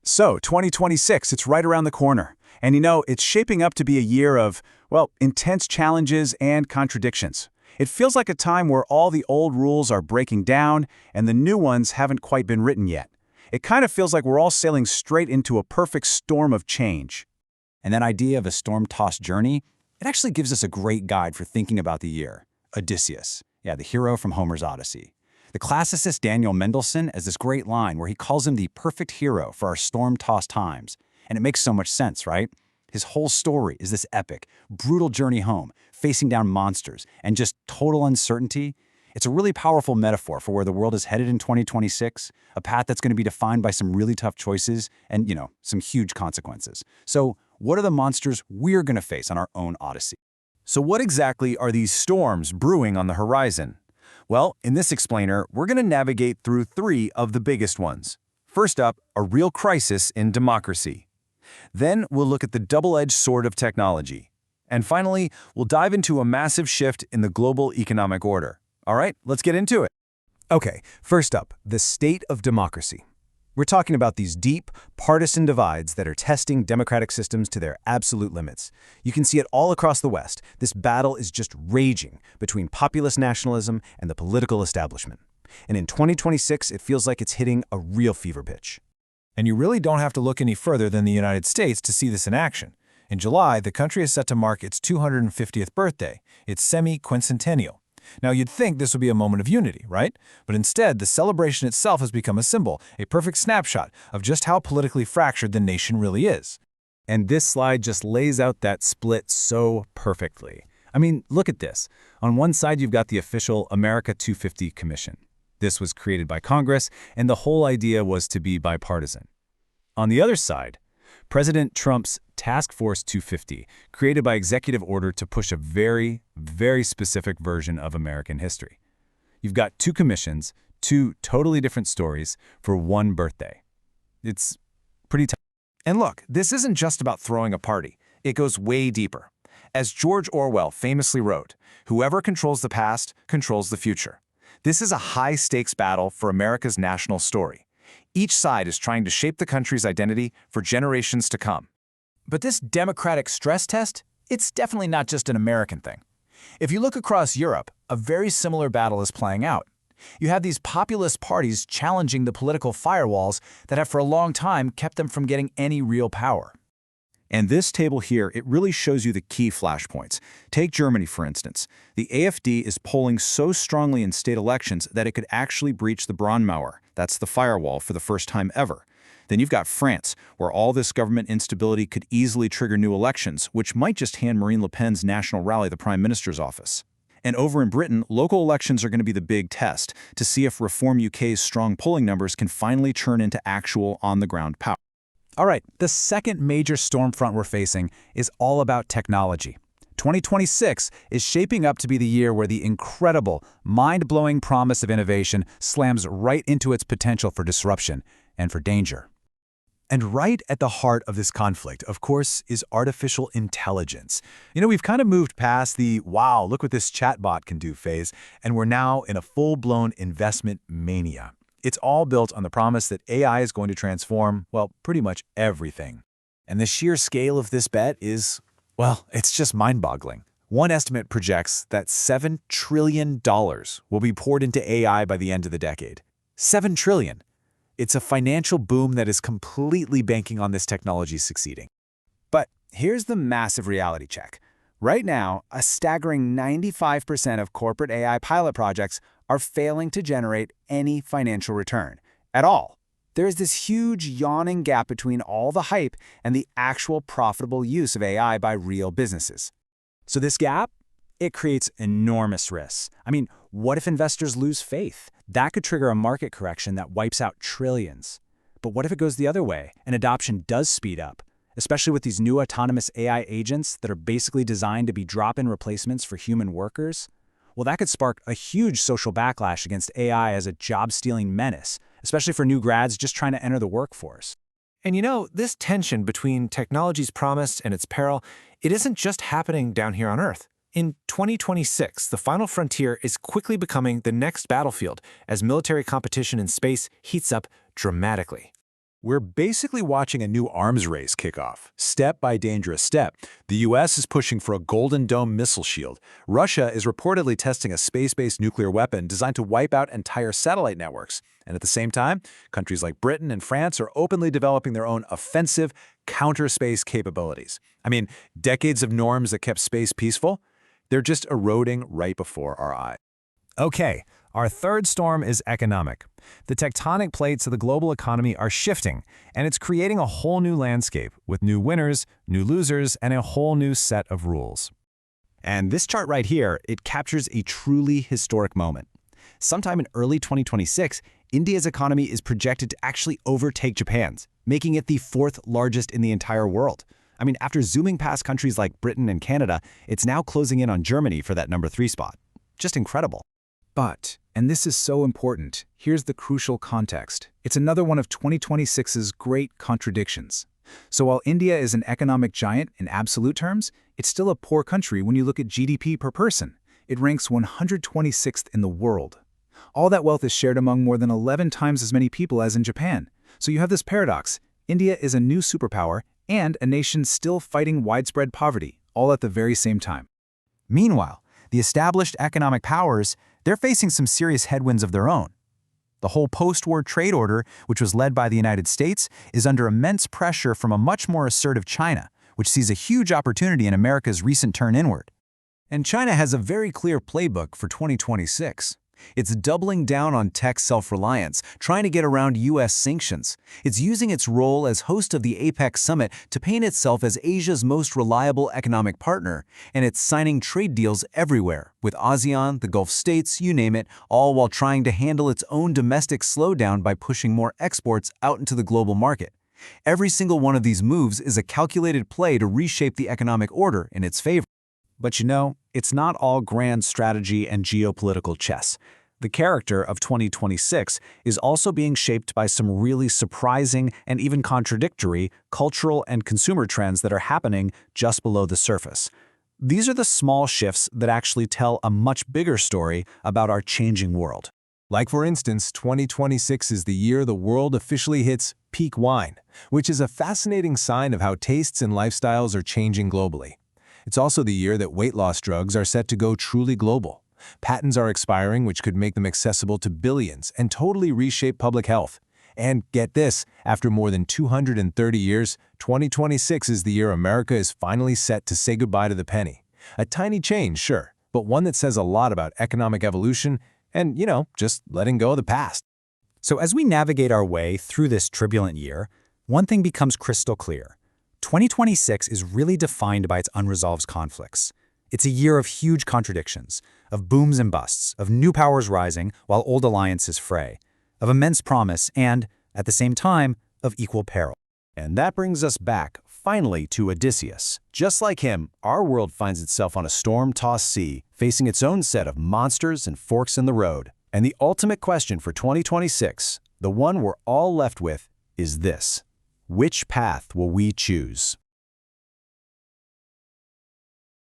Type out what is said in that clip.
So, 2026, it's right around the corner. And it's shaping up to be a year of, well, intense challenges and contradictions. It feels like a time where all the old rules are breaking down and the new ones haven't quite been written yet. It kind of feels like we're all sailing straight into a perfect storm of change. And that idea of a storm-tossed journey, it actually gives us a great guide for thinking about the year. Odysseus, the hero from Homer's Odyssey. The classicist Daniel Mendelsohn has this great line where he calls him the perfect hero for our storm-tossed times. And it makes so much sense, right? His whole story is this epic, brutal journey home, facing down monsters, and just total uncertainty. It's a really powerful metaphor for where the world is headed in 2026, a path that's going to be defined by some really tough choices and, some huge consequences. So, what are the monsters we're going to face on our own Odyssey? So what exactly are these storms brewing on the horizon? Well, in this explainer, we're going to navigate through three of the biggest ones. First up, a real crisis in democracy. Then we'll look at the double-edged sword of technology. And finally, we'll dive into a massive shift in the global economic order. All right, let's get into it. Okay, first up, the state of democracy. We're talking about these deep, partisan divides that are testing democratic systems to their absolute limits. You can see it all across the West. This battle is just raging between populist nationalism and the political establishment. And in 2026, it feels like it's hitting a real fever pitch. And you really don't have to look any further than the United States to see this in action. In July, the country is set to mark its 250th birthday, its semi-quincentennial. Now, you'd think this would be a moment of unity, right? But instead, the celebration itself has become a symbol, a perfect snapshot of just how politically fractured the nation really is. And this slide just lays out that split so perfectly. I mean, look at this. On one side, you've got the official America 250 Commission. This was created by Congress, and the whole idea was to be bipartisan. On the other side, President Trump's Task Force 250, created by executive order to push a very, very specific version of American history. You've got two commissions, two totally different stories for one birthday. It's pretty tough. And look, this isn't just about throwing a party. It goes way deeper. As George Orwell famously wrote, "Whoever controls the past controls the future." This is a high-stakes battle for America's national story. Each side is trying to shape the country's identity for generations to come. But this democratic stress test, it's definitely not just an American thing. If you look across Europe, a very similar battle is playing out. You have these populist parties challenging the political firewalls that have for a long time kept them from getting any real power. And this table here, it really shows you the key flashpoints. Take Germany, for instance. The AfD is polling so strongly in state elections that it could actually breach the Braunmauer, that's the firewall, for the first time ever. Then you've got France, where all this government instability could easily trigger new elections, which might just hand Marine Le Pen's national rally the Prime Minister's office. And over in Britain, local elections are going to be the big test to see if Reform UK's strong polling numbers can finally turn into actual on-the-ground power. All right, the second major storm front we're facing is all about technology. 2026 is shaping up to be the year where the incredible, mind-blowing promise of innovation slams right into its potential for disruption and for danger. And right at the heart of this conflict, of course, is artificial intelligence. We've kind of moved past the, wow, look what this chatbot can do phase, and we're now in a full-blown investment mania. It's all built on the promise that AI is going to transform, well, pretty much everything. And the sheer scale of this bet is, well, it's just mind-boggling. One estimate projects that $7 trillion will be poured into AI by the end of the decade. $7 trillion. It's a financial boom that is completely banking on this technology succeeding. But here's the massive reality check. Right now, a staggering 95% of corporate AI pilot projects are failing to generate any financial return at all. There is this huge yawning gap between all the hype and the actual profitable use of AI by real businesses. So this gap, it creates enormous risks. I mean, what if investors lose faith? That could trigger a market correction that wipes out trillions. But what if it goes the other way and adoption does speed up? Especially with these new autonomous AI agents that are basically designed to be drop-in replacements for human workers? Well, that could spark a huge social backlash against AI as a job-stealing menace, especially for new grads just trying to enter the workforce. And this tension between technology's promise and its peril, it isn't just happening down here on Earth. In 2026, the final frontier is quickly becoming the next battlefield as military competition in space heats up dramatically. We're basically watching a new arms race kick off, step by dangerous step. The US is pushing for a Golden Dome missile shield. Russia is reportedly testing a space-based nuclear weapon designed to wipe out entire satellite networks. And at the same time, countries like Britain and France are openly developing their own offensive counter-space capabilities. I mean, decades of norms that kept space peaceful, they're just eroding right before our eyes. Okay, our third storm is economic. The tectonic plates of the global economy are shifting, and it's creating a whole new landscape with new winners, new losers, and a whole new set of rules. And this chart right here, it captures a truly historic moment. Sometime in early 2026, India's economy is projected to actually overtake Japan's, making it the fourth largest in the entire world. I mean, after zooming past countries like Britain and Canada, it's now closing in on Germany for that number 3 spot. Just incredible. But, and this is so important, here's the crucial context. It's another one of 2026's great contradictions. So while India is an economic giant in absolute terms, it's still a poor country when you look at GDP per person. It ranks 126th in the world. All that wealth is shared among more than 11 times as many people as in Japan. So you have this paradox. India is a new superpower and a nation still fighting widespread poverty, all at the very same time. Meanwhile, the established economic powers, they're facing some serious headwinds of their own. The whole post-war trade order, which was led by the United States, is under immense pressure from a much more assertive China, which sees a huge opportunity in America's recent turn inward. And China has a very clear playbook for 2026. It's doubling down on tech self-reliance, trying to get around U.S. sanctions. It's using its role as host of the APEC summit to paint itself as Asia's most reliable economic partner, and it's signing trade deals everywhere, with ASEAN, the Gulf states, you name it, all while trying to handle its own domestic slowdown by pushing more exports out into the global market. Every single one of these moves is a calculated play to reshape the economic order in its favor. But you know, it's not all grand strategy and geopolitical chess. The character of 2026 is also being shaped by some really surprising and even contradictory cultural and consumer trends that are happening just below the surface. These are the small shifts that actually tell a much bigger story about our changing world. Like for instance, 2026 is the year the world officially hits peak wine, which is a fascinating sign of how tastes and lifestyles are changing globally. It's also the year that weight loss drugs are set to go truly global. Patents are expiring, which could make them accessible to billions and totally reshape public health. And get this, after more than 230 years, 2026 is the year America is finally set to say goodbye to the penny. A tiny change, sure, but one that says a lot about economic evolution and, you know, just letting go of the past. So as we navigate our way through this turbulent year, one thing becomes crystal clear. 2026 is really defined by its unresolved conflicts. It's a year of huge contradictions, of booms and busts, of new powers rising while old alliances fray, of immense promise and, at the same time, of equal peril. And that brings us back, finally, to Odysseus. Just like him, our world finds itself on a storm-tossed sea, facing its own set of monsters and forks in the road. And the ultimate question for 2026, the one we're all left with, is this: which path will we choose?